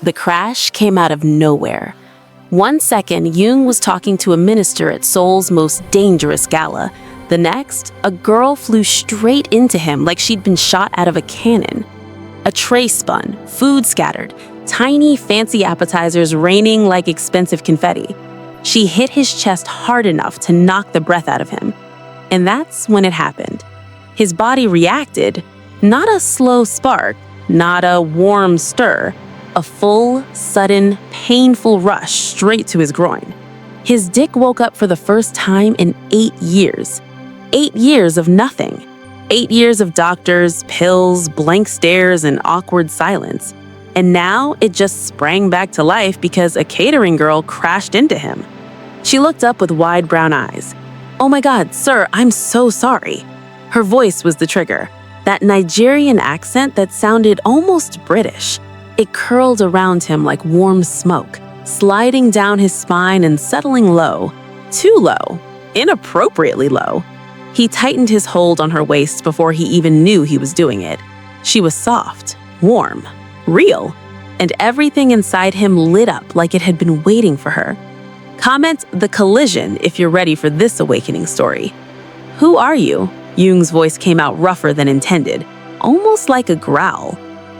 The crash came out of nowhere. One second, Jung was talking to a minister at Seoul's most dangerous gala. The next, a girl flew straight into him like she'd been shot out of a cannon. A tray spun, food scattered, tiny fancy appetizers raining like expensive confetti. She hit his chest hard enough to knock the breath out of him. And that's when it happened. His body reacted, not a slow spark, not a warm stir, a full, sudden, painful rush straight to his groin. His dick woke up for the first time in 8 years. 8 years of nothing. 8 years of doctors, pills, blank stares, and awkward silence. And now it just sprang back to life because a catering girl crashed into him. She looked up with wide brown eyes. "Oh my God, sir, I'm so sorry." Her voice was the trigger, that Nigerian accent that sounded almost British. It curled around him like warm smoke, sliding down his spine and settling low. Too low, inappropriately low. He tightened his hold on her waist before he even knew he was doing it. She was soft, warm, real, and everything inside him lit up like it had been waiting for her. Comment "The Collision" if you're ready for this awakening story. "Who are you?" Jung's voice came out rougher than intended, almost like a growl.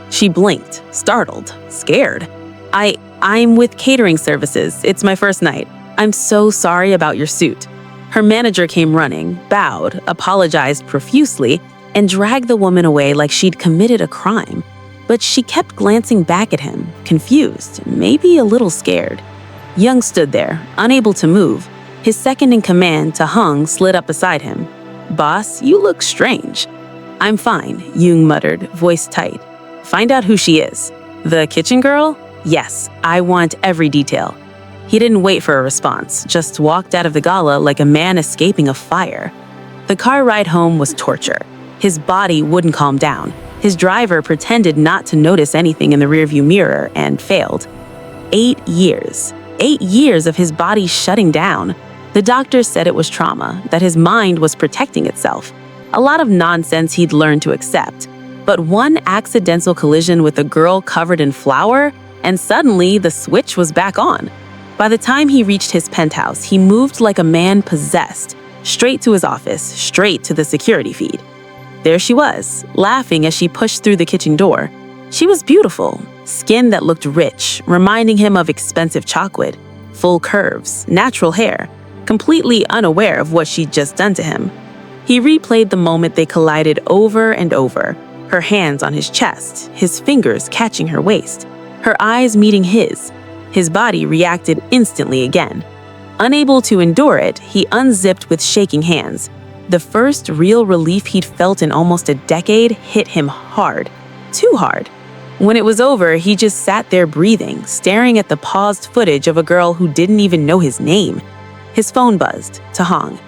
She blinked, startled, scared. I'm with catering services. It's my first night. I'm so sorry about your suit." Her manager came running, bowed, apologized profusely, and dragged the woman away like she'd committed a crime. But she kept glancing back at him, confused, maybe a little scared. Jung stood there, unable to move. His second in command, Hung, slid up beside him. "Boss, you look strange." "I'm fine," Jung muttered, voice tight. "Find out who she is." "The kitchen girl?" "Yes, I want every detail." He didn't wait for a response, just walked out of the gala like a man escaping a fire. The car ride home was torture. His body wouldn't calm down. His driver pretended not to notice anything in the rearview mirror and failed. 8 years. 8 years of his body shutting down. The doctors said it was trauma, that his mind was protecting itself. A lot of nonsense he'd learned to accept. But one accidental collision with a girl covered in flour, and suddenly the switch was back on. By the time he reached his penthouse, he moved like a man possessed, straight to his office, straight to the security feed. There she was, laughing as she pushed through the kitchen door. She was beautiful, skin that looked rich, reminding him of expensive chocolate, full curves, natural hair, completely unaware of what she'd just done to him. He replayed the moment they collided over and over, her hands on his chest, his fingers catching her waist, her eyes meeting his. His body reacted instantly again. Unable to endure it, he unzipped with shaking hands. The first real relief he'd felt in almost a decade hit him hard. Too hard. When it was over, he just sat there breathing, staring at the paused footage of a girl who didn't even know his name. His phone buzzed. Hung.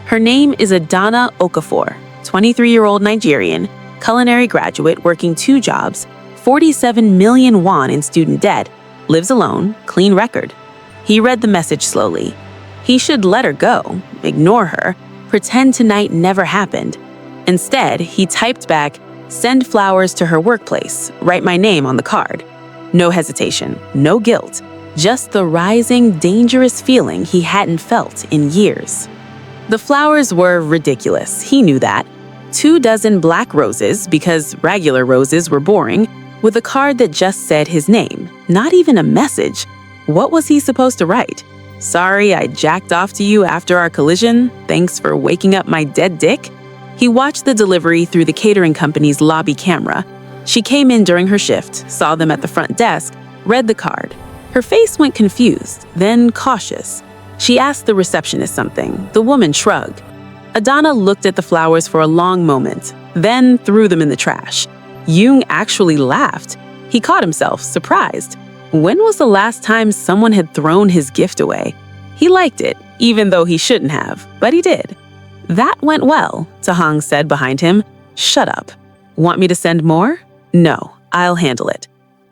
Her name is Adana Okafor, 23-year-old Nigerian, culinary graduate working 2 jobs, 47 million won in student debt, lives alone, clean record. He read the message slowly. He should let her go, ignore her, pretend tonight never happened. Instead, he typed back, "Send flowers to her workplace, write my name on the card." No hestation, no guilt, just the rising, dangerous feeling he hadn't felt in years. The flowers were ridiculous, he knew that. 24 black roses, because regular roses were boring, with a card that just said his name, not even a message. What was he supposed to write? "Sorry I jacked off to you after our collision. Thanks for waking up my dead dick?" He watched the delivery through the catering company's lobby camera. She came in during her shift, saw them at the front desk, read the card. Her face went confused, then cautious. She asked the receptionist something. The woman shrugged. Adana looked at the flowers for a long moment, then threw them in the trash. Jung actually laughed. He caught himself, surprised. When was the last time someone had thrown his gift away? He liked it, even though he shouldn't have, but he did. "That went well," Hung said behind him. "Shut up. Want me to send more?" "No, I'll handle it."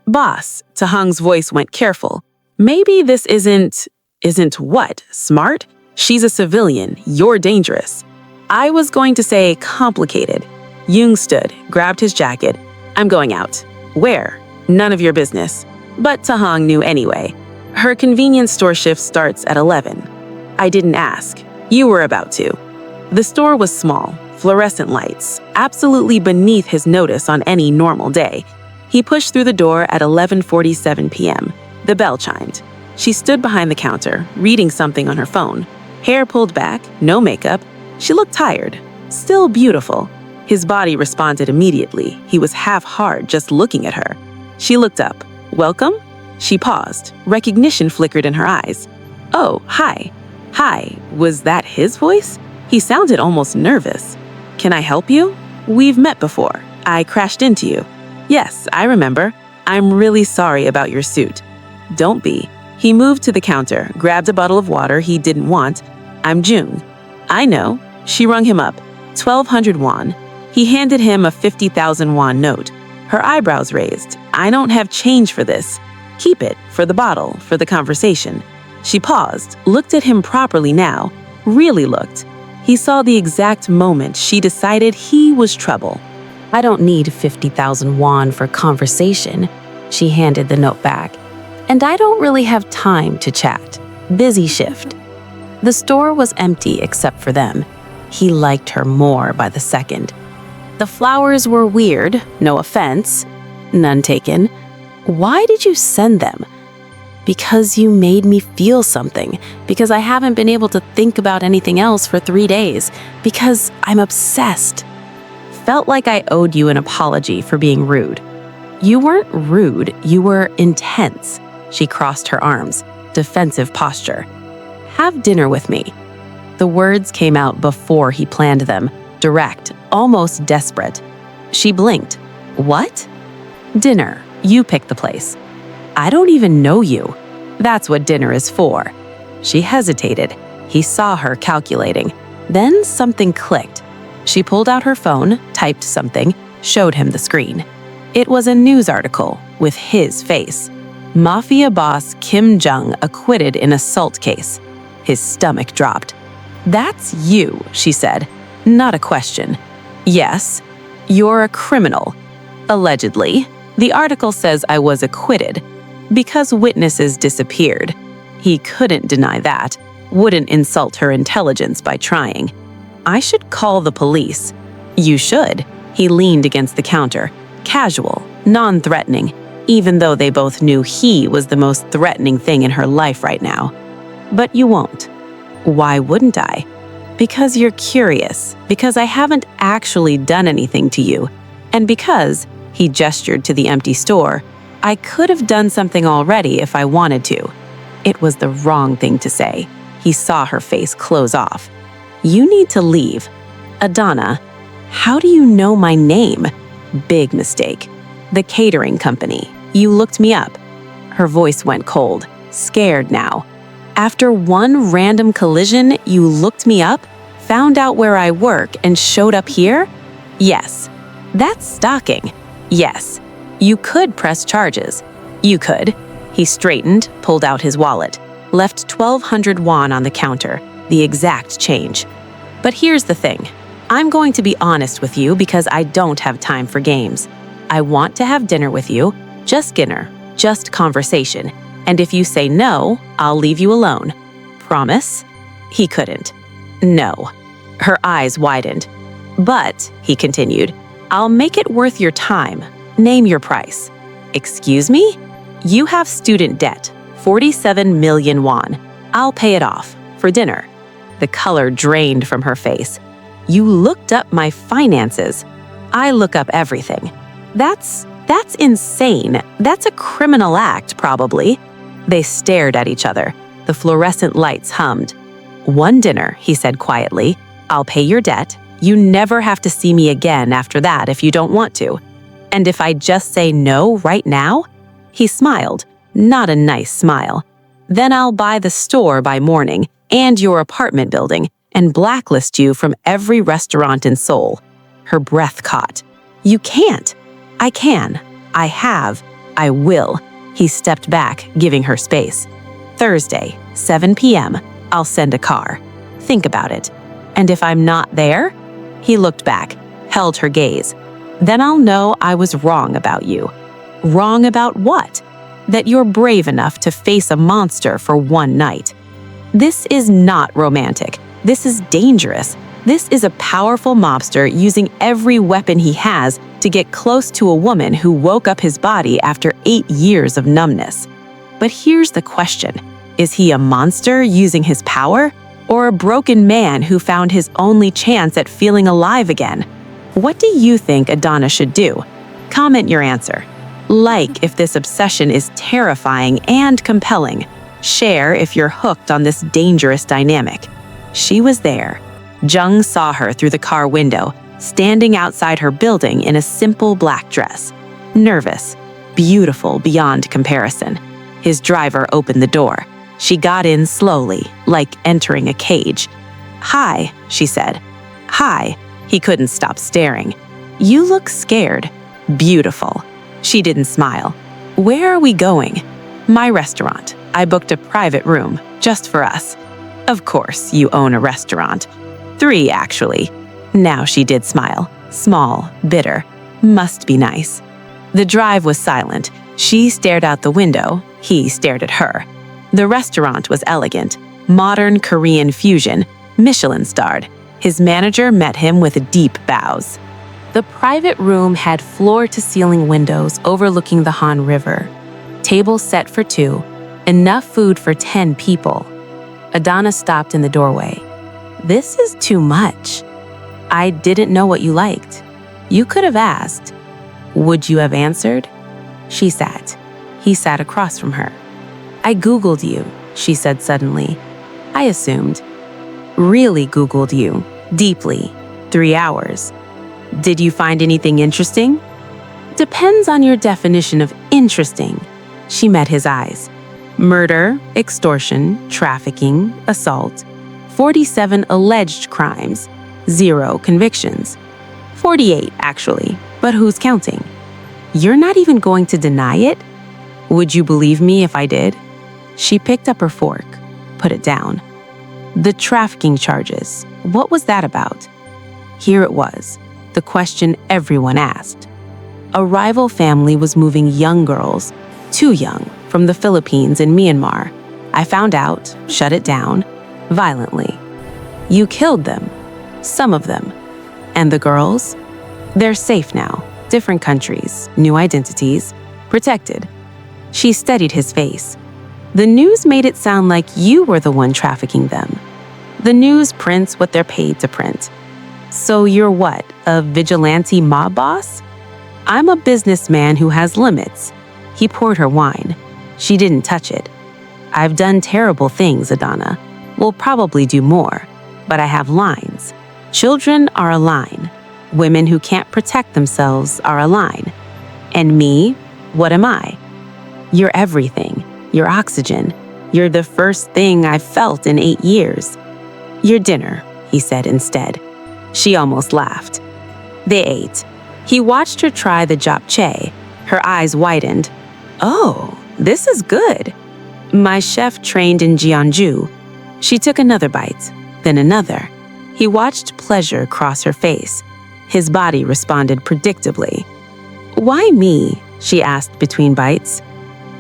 "Boss," Hung's voice went careful. "Maybe this isn't what? Smart? She's a civilian. You're dangerous." "I was going to say complicated." Jung stood, grabbed his jacket. "I'm going out." "Where?" "None of your business." But Tahong knew anyway. Her convenience store shift starts at 11. I didn't ask. You were about to. The store was small, fluorescent lights, absolutely beneath his notice on any normal day. He pushed through the door at 11:47 p.m. The bell chimed. She stood behind the counter, reading something on her phone. Hair pulled back, no makeup. She looked tired, still beautiful. His body responded immediately. He was half hard just looking at her. She looked up. Welcome? She paused. Recognition flickered in her eyes. Oh, hi. Hi. Was that his voice? He sounded almost nervous. Can I help you? We've met before. I crashed into you. Yes, I remember. I'm really sorry about your suit. Don't be. He moved to the counter, grabbed a bottle of water he didn't want. I'm Jung. I know. She rung him up. 1,200 won. He handed him a 50,000 won note. Her eyebrows raised. I don't have change for this. Keep it, for the bottle, for the conversation. She paused, looked at him properly now, really looked. He saw the exact moment she decided he was trouble. I don't need 50,000 won for conversation. She handed the note back. And I don't really have time to chat. Busy shift. The store was empty except for them. He liked her more by the second. The flowers were weird, no offense. None taken. Why did you send them? Because you made me feel something. Because I haven't been able to think about anything else for 3 days. Because I'm obsessed. Felt like I owed you an apology for being rude. You weren't rude, you were intense. She crossed her arms, defensive posture. Have dinner with me. The words came out before he planned them, direct, almost desperate. She blinked. What? Dinner. You pick the place. I don't even know you. That's what dinner is for. She hesitated. He saw her calculating. Then something clicked. She pulled out her phone, typed something, showed him the screen. It was a news article with his face. Mafia boss Kim Jung acquitted in assault case. His stomach dropped. That's you, she said. Not a question. Yes, you're a criminal. Allegedly. The article says I was acquitted because witnesses disappeared. He couldn't deny that, wouldn't insult her intelligence by trying. I should call the police. You should. He leaned against the counter, casual, non-threatening, even though they both knew he was the most threatening thing in her life right now. But you won't. Why wouldn't I? Because you're curious, because I haven't actually done anything to you, and because, he gestured to the empty store, I could have done something already if I wanted to. It was the wrong thing to say. He saw her face close off. You need to leave. Adana, how do you know my name? Big mistake. The catering company. You looked me up. Her voice went cold, scared now. After one random collision, you looked me up, found out where I work, and showed up here? Yes. That's stalking. Yes. You could press charges. You could. He straightened, pulled out his wallet, left 1,200 won on the counter, the exact change. But here's the thing. I'm going to be honest with you because I don't have time for games. I want to have dinner with you, just dinner, just conversation. And if you say no, I'll leave you alone. Promise? He couldn't. No. Her eyes widened. But, he continued, I'll make it worth your time. Name your price. Excuse me? You have student debt, 47 million won. I'll pay it off, for dinner. The color drained from her face. You looked up my finances. I look up everything. That's insane. That's a criminal act, probably. They stared at each other. The fluorescent lights hummed. One dinner, he said quietly. I'll pay your debt. You never have to see me again after that if you don't want to. And if I just say no right now? He smiled, not a nice smile. Then I'll buy the store by morning and your apartment building and blacklist you from every restaurant in Seoul. Her breath caught. You can't. I can. I have. I will. He stepped back, giving her space. Thursday, 7 p.m., I'll send a car. Think about it. And if I'm not there? He looked back, held her gaze. Then I'll know I was wrong about you. Wrong about what? that you're brave enough to face a monster for one night. This is not romantic. This is dangerous. This is a powerful mobster using every weapon he has to get close to a woman who woke up his body after 8 years of numbness. But here's the question. Is he a monster using his power, or a broken man who found his only chance at feeling alive again? What do you think Adana should do? Comment your answer. Like if this obsession is terrifying and compelling. Share if you're hooked on this dangerous dynamic. She was there. Jung saw her through the car window, standing outside her building in a simple black dress. Nervous, beautiful beyond comparison. His driver opened the door. She got in slowly, like entering a cage. "Hi," she said. "Hi." He couldn't stop staring. "You look scared." "Beautiful." She didn't smile. "Where are we going?" "My restaurant. I booked a private room, just for us." "Of course, you own a restaurant." 3, actually. Now she did smile. Small, bitter. Must be nice. The drive was silent. She stared out the window. He stared at her. The restaurant was elegant. Modern Korean fusion. Michelin-starred. His manager met him with deep bows. The private room had floor-to-ceiling windows overlooking the Han River. Tables set for 2. Enough food for 10 people. Adana stopped in the doorway. "This is too much. I didn't know what you liked. You could have asked. Would you have answered?" She sat. He sat across from her. "I Googled you," she said suddenly. "I assumed." "Really Googled you. Deeply. 3 hours. Did you find anything interesting?" "Depends on your definition of interesting." She met his eyes. "Murder, extortion, trafficking, assault. 47 alleged crimes. 0 convictions. 48, actually, but who's counting? You're not even going to deny it? Would you believe me if I did?" She picked up her fork, put it down. "The trafficking charges, what was that about?" Here it was, the question everyone asked. A rival family was moving young girls, too young, from the Philippines and Myanmar. I found out, shut it down, violently. "You killed them." "Some of them." "And the girls?" "They're safe now. Different countries, new identities, protected." She studied his face. "The news made it sound like you were the one trafficking them." "The news prints what they're paid to print." "So you're what, a vigilante mob boss?" "I'm a businessman who has limits." He poured her wine. She didn't touch it. "I've done terrible things, Adana. Will probably do more. But I have lines. Children are a line. Women who can't protect themselves are a line. And me, what am I? You're everything. You're oxygen. You're the first thing I've felt in 8 years." "Your dinner," he said instead. She almost laughed. They ate. He watched her try the japchae. Her eyes widened. "Oh, this is good." "My chef trained in Jeonju." She took another bite, then another. He watched pleasure cross her face. His body responded predictably. "Why me?" she asked between bites.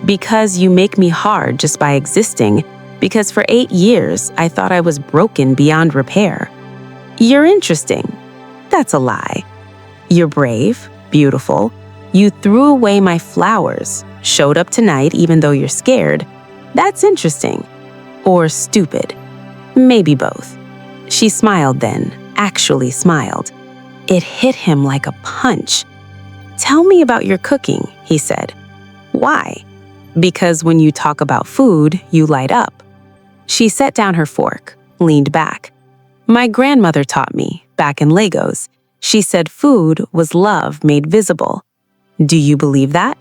"Because you make me hard just by existing. Because for 8 years, I thought I was broken beyond repair." "You're interesting." "That's a lie." "You're brave, beautiful. You threw away my flowers, showed up tonight even though you're scared. That's interesting." "Or stupid." "Maybe both." She smiled then, actually smiled. It hit him like a punch. "Tell me about your cooking," he said. "Why?" "Because when you talk about food, you light up." She set down her fork, leaned back. "My grandmother taught me, back in Lagos. She said food was love made visible." "Do you believe that?"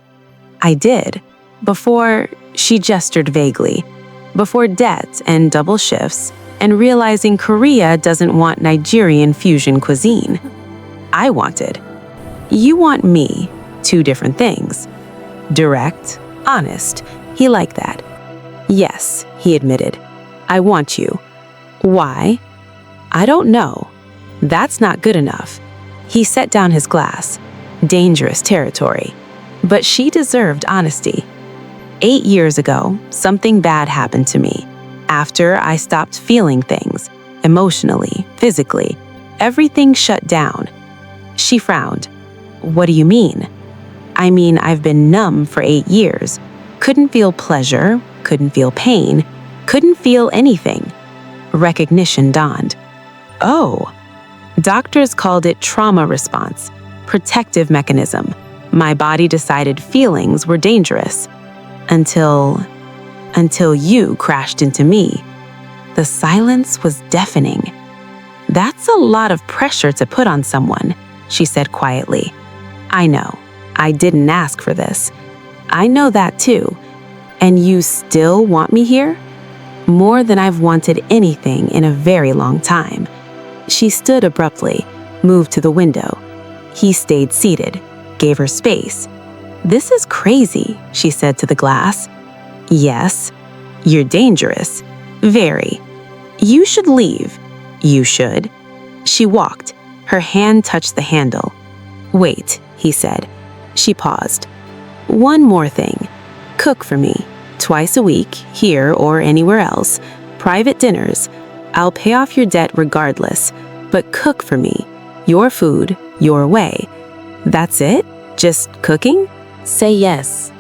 "I did. Before," she gestured vaguely, "before debt and double shifts, and realizing Korea doesn't want Nigerian fusion cuisine. I wanted. You want me, 2 different things." Direct, honest, he liked that. "Yes," he admitted. "I want you." "Why?" "I don't know." That's not good enough. He set down his glass. Dangerous territory. But she deserved honesty. 8 years ago, something bad happened to me. After I stopped feeling things, emotionally, physically, everything shut down. She frowned. What do you mean? I mean, I've been numb for 8 years. Couldn't feel pleasure, couldn't feel pain, couldn't feel anything. Recognition dawned. Oh, doctors called it trauma response, protective mechanism. My body decided feelings were dangerous. Until you crashed into me. The silence was deafening. That's a lot of pressure to put on someone, she said quietly. I know. I didn't ask for this. I know that too. And you still want me here? More than I've wanted anything in a very long time. She stood abruptly, moved to the window. He stayed seated, gave her space. This is crazy, she said to the glass. Yes, you're dangerous. Very. You should leave. You should. She walked. Her hand touched the handle. Wait, he said. She paused. One more thing. Cook for me. Twice a week, here or anywhere else. Private dinners. I'll pay off your debt regardless, but cook for me. Your food, your way. That's it? Just cooking? Say yes.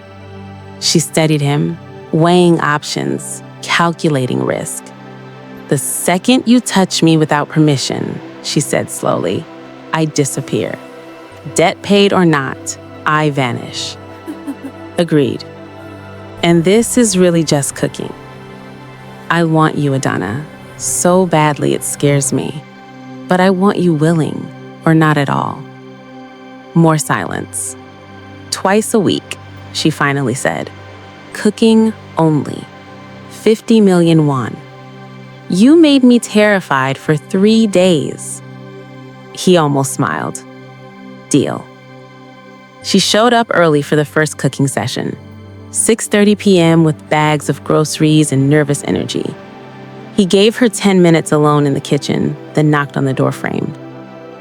She studied him, weighing options, calculating risk. The second you touch me without permission, she said slowly, I disappear. Debt paid or not, I vanish. Agreed. And this is really just cooking. I want you, Adana, so badly it scares me. But I want you willing, or not at all. More silence. Twice a week, she finally said. Cooking only. 50 million won. You made me terrified for 3 days. He almost smiled. Deal. She showed up early for the first cooking session. 6:30 p.m. with bags of groceries and nervous energy. He gave her 10 minutes alone in the kitchen, then knocked on the doorframe.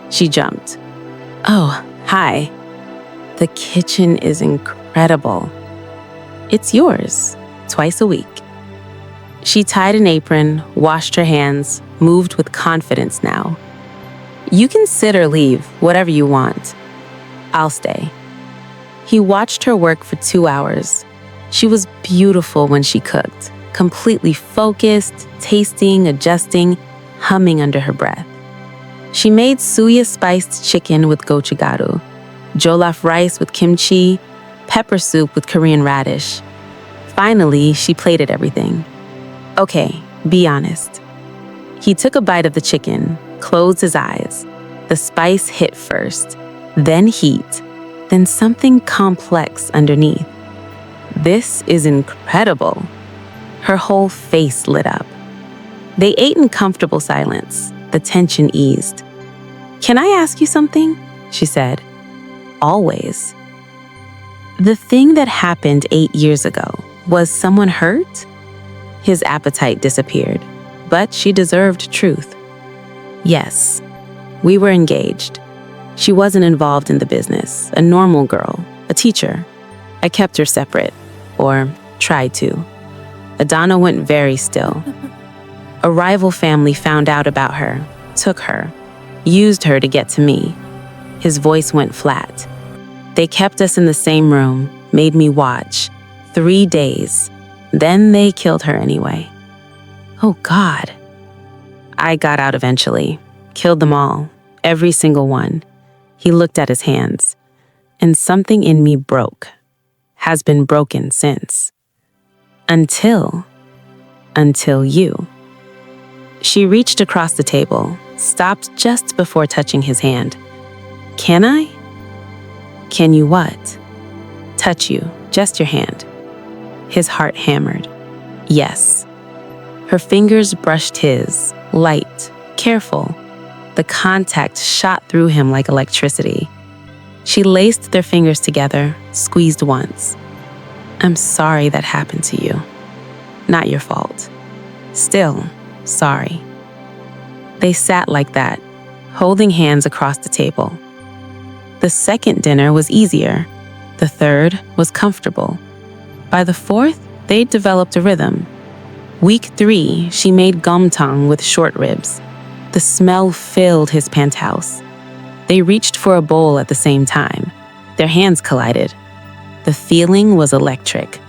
She jumped. Oh, hi. The kitchen is incredible. It's yours, twice a week. She tied an apron, washed her hands, moved with confidence now. You can sit or leave, whatever you want. I'll stay. He watched her work for 2 hours. She was beautiful when she cooked, completely focused, tasting, adjusting, humming under her breath. She made suya spiced chicken with gochugaru, jollof rice with kimchi, pepper soup with Korean radish. Finally, she plated everything. Okay, be honest. He took a bite of the chicken, closed his eyes. The spice hit first, then heat, then something complex underneath. This is incredible. Her whole face lit up. They ate in comfortable silence. The tension eased. Can I ask you something? She said. Always. The thing that happened 8 years ago, was someone hurt? His appetite disappeared, but she deserved truth. Yes, we were engaged. She wasn't involved in the business, a normal girl, a teacher. I kept her separate, or tried to. Adana went very still. A rival family found out about her, took her, used her to get to me. His voice went flat. They kept us in the same room, made me watch. 3 days. Then they killed her anyway. Oh God. I got out eventually, killed them all, every single one. He looked at his hands, and something in me broke, has been broken since. Until you. She reached across the table, stopped just before touching his hand. Can I? Can you what? Touch you, just your hand. His heart hammered. Yes. Her fingers brushed his, light, careful. The contact shot through him like electricity. She laced their fingers together, squeezed once. I'm sorry that happened to you. Not your fault. Still, sorry. They sat like that, holding hands across the table. The second dinner was easier. The third was comfortable. By the fourth, they'd developed a rhythm. Week 3, she made gomtang with short ribs. The smell filled his penthouse. They reached for a bowl at the same time. Their hands collided. The feeling was electric.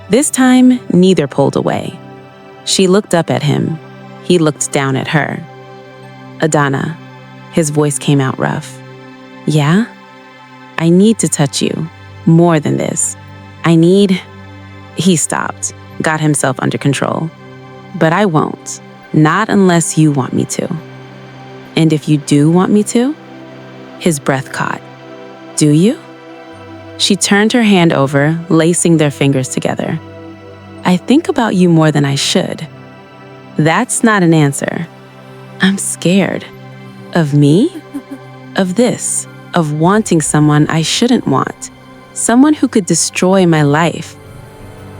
This time, neither pulled away. She looked up at him. He looked down at her. Adana, his voice came out rough. Yeah? I need to touch you. More than this. He stopped, got himself under control. But I won't. Not unless you want me to. And if you do want me to? His breath caught. Do you? She turned her hand over, lacing their fingers together. I think about you more than I should. That's not an answer. I'm scared. Of me? Of this. Of wanting someone I shouldn't want. Someone who could destroy my life.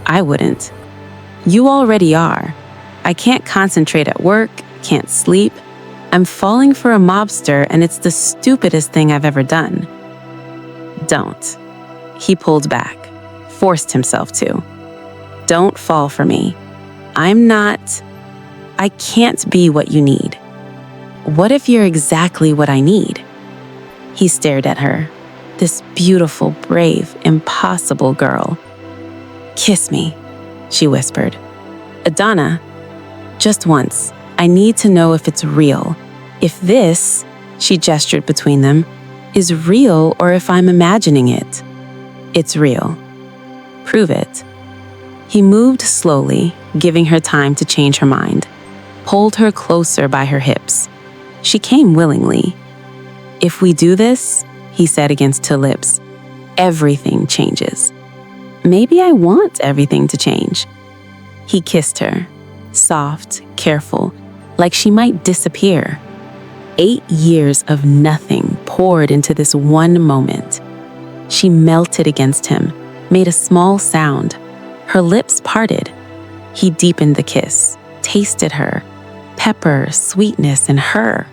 I wouldn't. You already are. I can't concentrate at work, can't sleep. I'm falling for a mobster, and it's the stupidest thing I've ever done. Don't. He pulled back, forced himself to. Don't fall for me. I can't be what you need. What if you're exactly what I need? He stared at her, this beautiful, brave, impossible girl. Kiss me, she whispered. Adana, just once. I need to know if it's real. If this, she gestured between them, is real or if I'm imagining it. It's real. Prove it. He moved slowly, giving her time to change her mind, pulled her closer by her hips. She came willingly. If we do this, he said against her lips, everything changes. Maybe I want everything to change. He kissed her, soft, careful, like she might disappear. 8 years of nothing poured into this one moment. She melted against him, made a small sound. Her lips parted. He deepened the kiss, tasted her, pepper, sweetness, and her.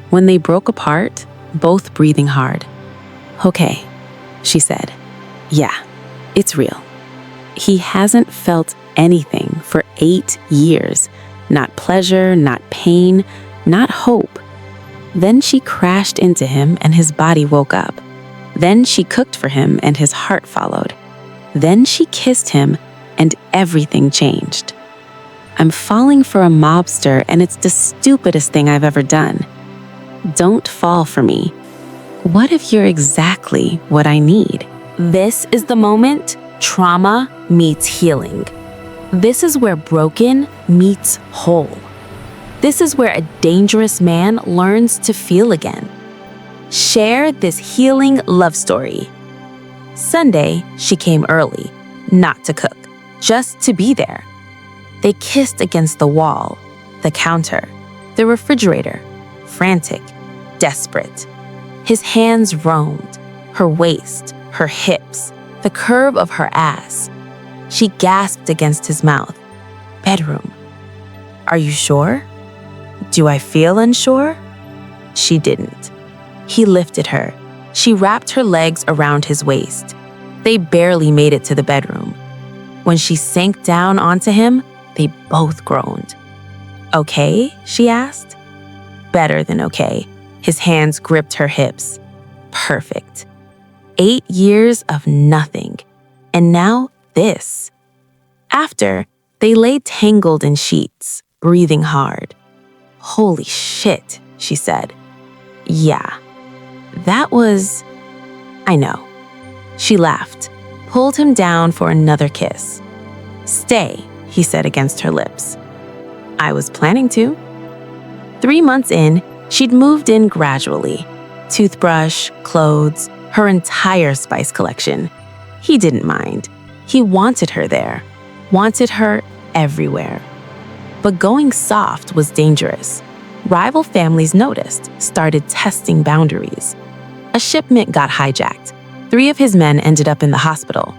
When they broke apart, both breathing hard. Okay, she said. Yeah, it's real. He hasn't felt anything for 8 years. Not pleasure, not pain, not hope. Then she crashed into him and his body woke up. Then she cooked for him and his heart followed. Then she kissed him and everything changed. I'm falling for a mobster and it's the stupidest thing I've ever done. Don't fall for me. What if you're exactly what I need? This is the moment trauma meets healing. This is where broken meets whole. This is where a dangerous man learns to feel again. Share this healing love story. Sunday, she came early, not to cook, just to be there. They kissed against the wall, the counter, the refrigerator, frantic, desperate. His hands roamed, her waist, her hips, the curve of her ass. She gasped against his mouth. Bedroom. Are you sure? Do I feel unsure? She didn't. He lifted her. She wrapped her legs around his waist. They barely made it to the bedroom. When she sank down onto him, they both groaned. Okay, she asked. Better than okay. His hands gripped her hips. Perfect. 8 years of nothing. And now this. After, they lay tangled in sheets, breathing hard. Holy shit, she said. Yeah. That was... I know. She laughed, pulled him down for another kiss. Stay, he said against her lips. I was planning to. 3 months in, she'd moved in gradually. Toothbrush, clothes, her entire spice collection. He didn't mind. He wanted her there. Wanted her everywhere. But going soft was dangerous. Rival families noticed, started testing boundaries. A shipment got hijacked. 3 of his men ended up in the hospital.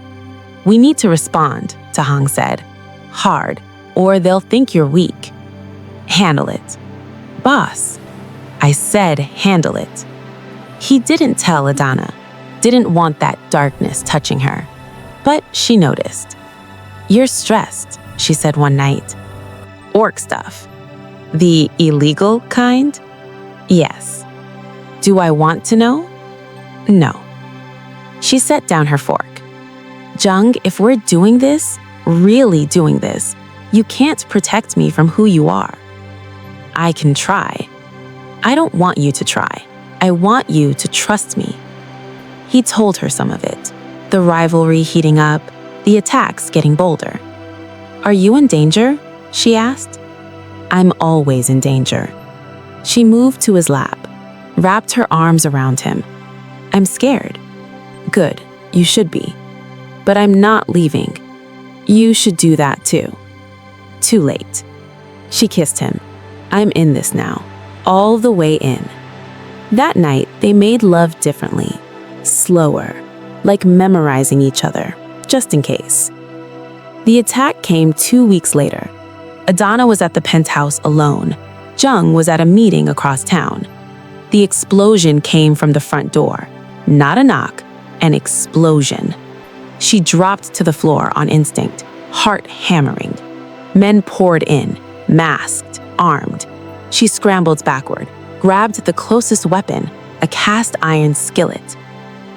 We need to respond, Tahang said. Hard, or they'll think you're weak. Handle it. Boss. I said handle it. He didn't tell Adana. Didn't want that darkness touching her. But she noticed. "You're stressed," she said one night. "Orc stuff." "The illegal kind?" "Yes." "Do I want to know?" "No." She set down her fork. "Jung, if we're doing this, really doing this, you can't protect me from who you are." "I can try." "I don't want you to try. I want you to trust me." He told her some of it, the rivalry heating up, the attacks getting bolder. "Are you in danger?" she asked. "I'm always in danger." She moved to his lap, wrapped her arms around him. "I'm scared." "Good, you should be. But I'm not leaving. You should do that too." "Too late." She kissed him. "I'm in this now, all the way in." That night, they made love differently, slower, like memorizing each other, just in case. The attack came 2 weeks later. Adana was at the penthouse alone. Jung was at a meeting across town. The explosion came from the front door. Not a knock, an explosion. She dropped to the floor on instinct, heart hammering. Men poured in, masked, armed. She scrambled backward, grabbed the closest weapon, a cast iron skillet.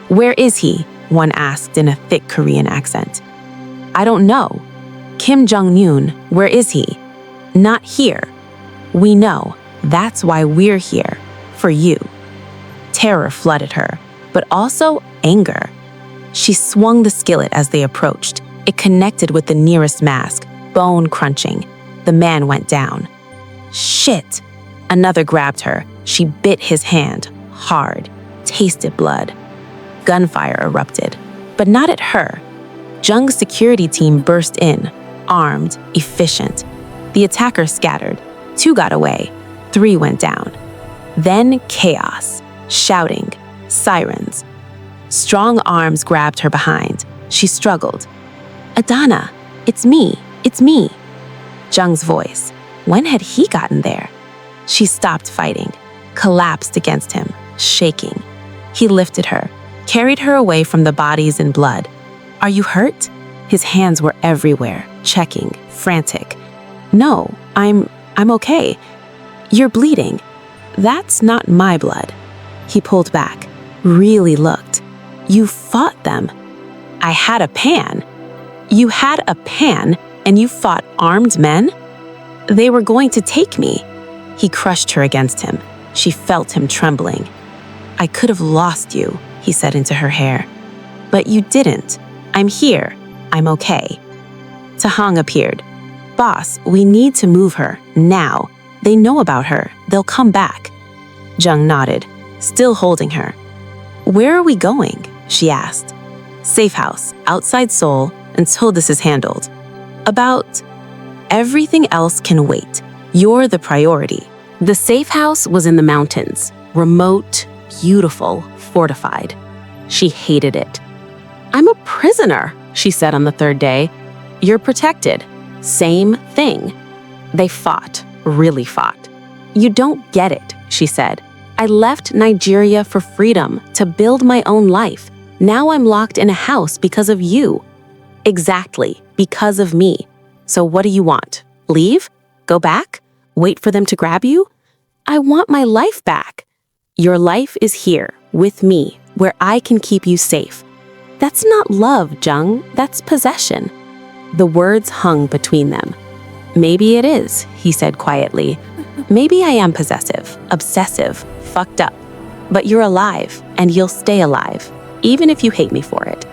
"Where is he?" one asked in a thick Korean accent. "I don't know." "Kim Jung, where is he?" "Not here." "We know. That's why we're here. For you." Terror flooded her, but also anger. She swung the skillet as they approached. It connected with the nearest mask, bone crunching. The man went down. "Shit!" Another grabbed her. She bit his hand, hard, tasted blood. Gunfire erupted, but not at her. Jung's security team burst in, armed, efficient. The attackers scattered. 2 got away. 3 went down. Then chaos, shouting, sirens. Strong arms grabbed her behind. She struggled. "Adana, it's me, it's me." Jung's voice. When had he gotten there? She stopped fighting, collapsed against him, shaking. He lifted her, carried her away from the bodies and blood. "Are you hurt?" His hands were everywhere, checking, frantic. "No, I'm okay." "You're bleeding." "That's not my blood." He pulled back, really looked. "You fought them." "I had a pan." "You had a pan and you fought armed men?" "They were going to take me." He crushed her against him. She felt him trembling. "I could have lost you," he said into her hair. "But you didn't. I'm here. I'm okay." Tahang appeared. "Boss, we need to move her, now. They know about her. They'll come back." Jung nodded, still holding her. "Where are we going?" she asked. "Safe house, outside Seoul, until this is handled." "About everything else can wait. You're the priority." The safe house was in the mountains, remote, beautiful, fortified. She hated it. "I'm a prisoner," she said on the 3rd day. "You're protected." Same thing. They fought, really fought. "You don't get it," she said. "I left Nigeria for freedom, to build my own life. Now I'm locked in a house because of you." "Exactly, because of me. So what do you want? Leave? Go back? Wait for them to grab you?" "I want my life back." "Your life is here, with me, where I can keep you safe." "That's not love, Jung. That's possession." The words hung between them. "Maybe it is," he said quietly. "Maybe I am possessive, obsessive, fucked up. But you're alive, and you'll stay alive, even if you hate me for it."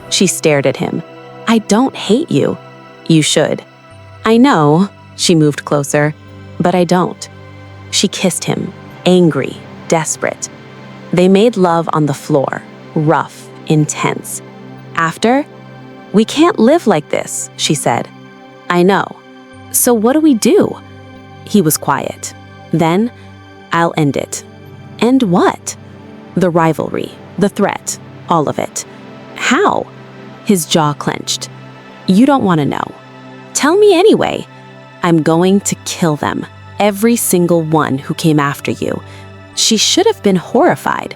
She stared at him. "I don't hate you." "You should." "I know." She moved closer. "But I don't." She kissed him, angry, desperate. They made love on the floor, rough, intense. After, "We can't live like this," she said. "I know. So what do we do?" He was quiet. Then, "I'll end it." "End what?" "The rivalry, the threat, all of it." "How?" His jaw clenched. "You don't want to know." "Tell me anyway." "I'm going to kill them, every single one who came after you." She should have been horrified.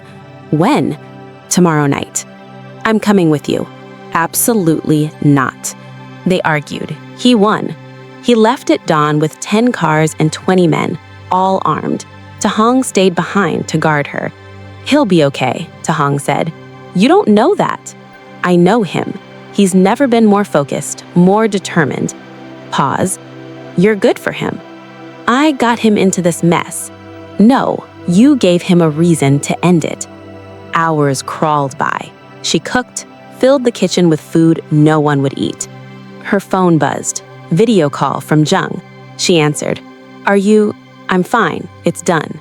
"When?" "Tomorrow night." "I'm coming with you." "Absolutely not." They argued. He won. He left at dawn with 10 cars and 20 men, all armed. Tahong stayed behind to guard her. "He'll be okay," Tahong said. "You don't know that." "I know him. He's never been more focused, more determined." Pause. "You're good for him." "I got him into this mess." "No, you gave him a reason to end it." Hours crawled by. She cooked, filled the kitchen with food no one would eat. Her phone buzzed. Video call from Jung. She answered. "Are you—" "I'm fine. It's done."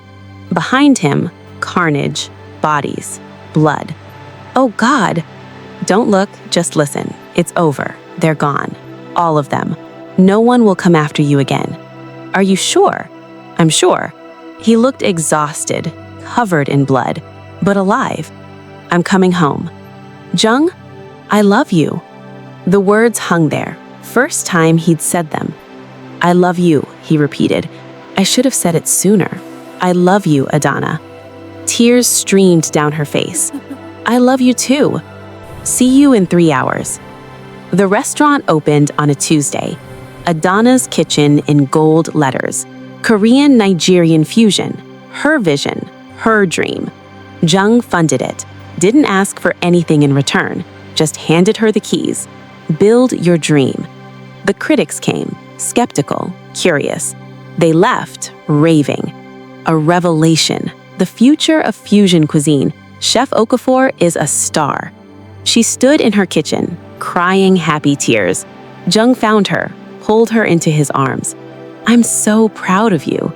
Behind him, carnage, bodies, blood. "Oh God!" "Don't look, just listen. It's over. They're gone. All of them. No one will come after you again." "Are you sure?" "I'm sure." He looked exhausted, covered in blood, but alive. "I'm coming home." "Jung, I love you." The words hung there. First time he'd said them. "I love you," he repeated. "I should have said it sooner. I love you, Adana." Tears streamed down her face. "I love you too. See you in 3 hours." The restaurant opened on a Tuesday. Adana's kitchen in gold letters. Korean-Nigerian fusion. Her vision. Her dream. Jung funded it. Didn't ask for anything in return. Just handed her the keys. Build your dream. The critics came, skeptical, curious. They left, raving. A revelation. The future of fusion cuisine. Chef Okafor is a star. She stood in her kitchen, crying happy tears. Jung found her, pulled her into his arms. "I'm so proud of you.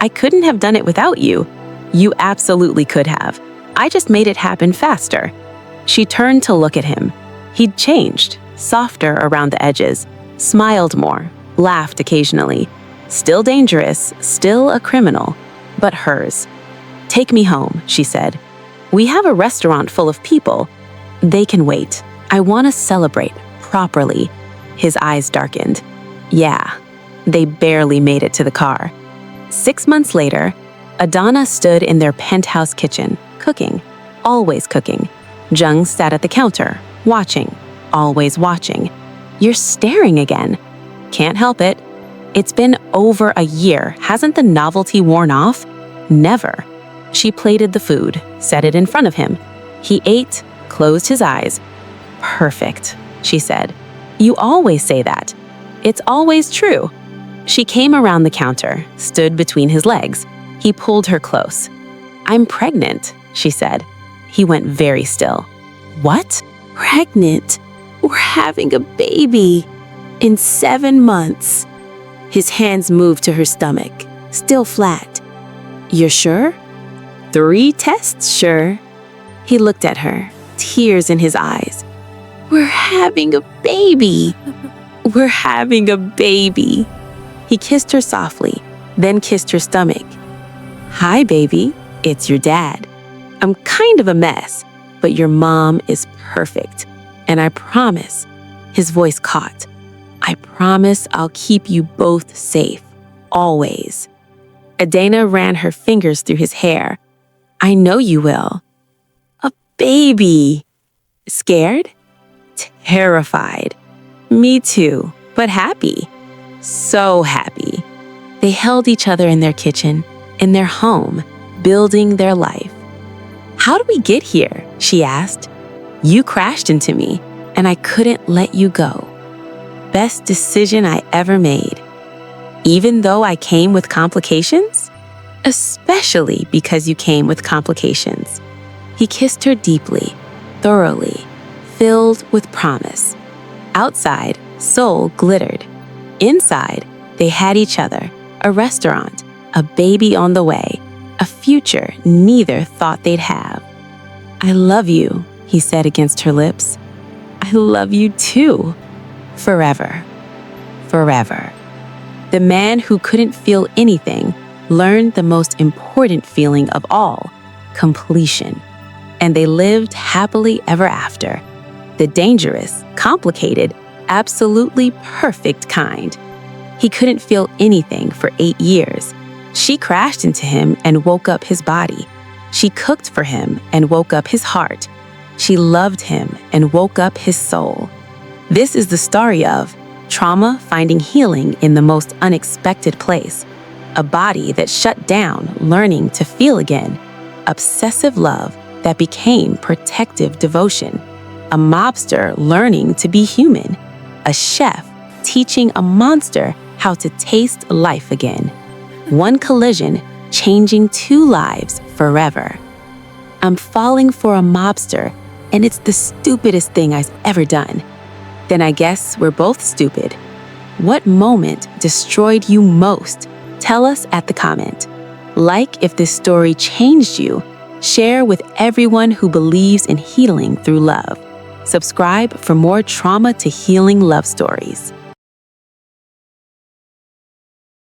I couldn't have done it without you." "You absolutely could have. I just made it happen faster." She turned to look at him. He'd changed, softer around the edges, smiled more, laughed occasionally. Still dangerous, still a criminal, but hers. "Take me home," she said. "We have a restaurant full of people. They can wait. I want to celebrate, properly." His eyes darkened. Yeah, they barely made it to the car. 6 months later, Adana stood in their penthouse kitchen, cooking, always cooking. Jung sat at the counter, watching, always watching. "You're staring again." "Can't help it." "It's been over a year. Hasn't the novelty worn off?" "Never." She plated the food, set it in front of him. He ate, closed his eyes. "Perfect," she said. "You always say that." "It's always true." She came around the counter, stood between his legs. He pulled her close. "I'm pregnant," she said. He went very still. "What?" "Pregnant. We're having a baby. In 7 months." His hands moved to her stomach, still flat. "You're sure?" 3 tests, sure." He looked at her, tears in his eyes. "We're having a baby. We're having a baby." He kissed her softly, then kissed her stomach. "Hi, baby. It's your dad. I'm kind of a mess, but your mom is perfect. And I promise," his voice caught, "I promise I'll keep you both safe, always." Adana ran her fingers through his hair. "I know you will." "A baby." "Scared?" "Terrified." "Me too, but happy." So happy. They held each other in their kitchen, in their home, building their life. "How did we get here?" she asked. "You crashed into me, and I couldn't let you go. Best decision I ever made. Even though I came with complications? Especially because you came with complications." He kissed her deeply, thoroughly, filled with promise. Outside, Seoul glittered. Inside, they had each other, a restaurant, a baby on the way, a future neither thought they'd have. "I love you," he said against her lips. "I love you too. Forever. Forever." The man who couldn't feel anything learned the most important feeling of all, completion. And they lived happily ever after. The dangerous, complicated, absolutely perfect kind. He couldn't feel anything for 8 years. She crashed into him and woke up his body. She cooked for him and woke up his heart. She loved him and woke up his soul. This is the story of Trauma finding healing in the most unexpected place. A body that shut down, learning to feel again. Obsessive love that became protective devotion. A mobster learning to be human. A chef teaching a monster how to taste life again. One collision changing two lives forever. I'm falling for a mobster, and it's the stupidest thing I've ever done. Then I guess we're both stupid. What moment destroyed you most? Tell us at the comment. Like if this story changed you. Share with everyone who believes in healing through love. Subscribe for more trauma to healing love stories.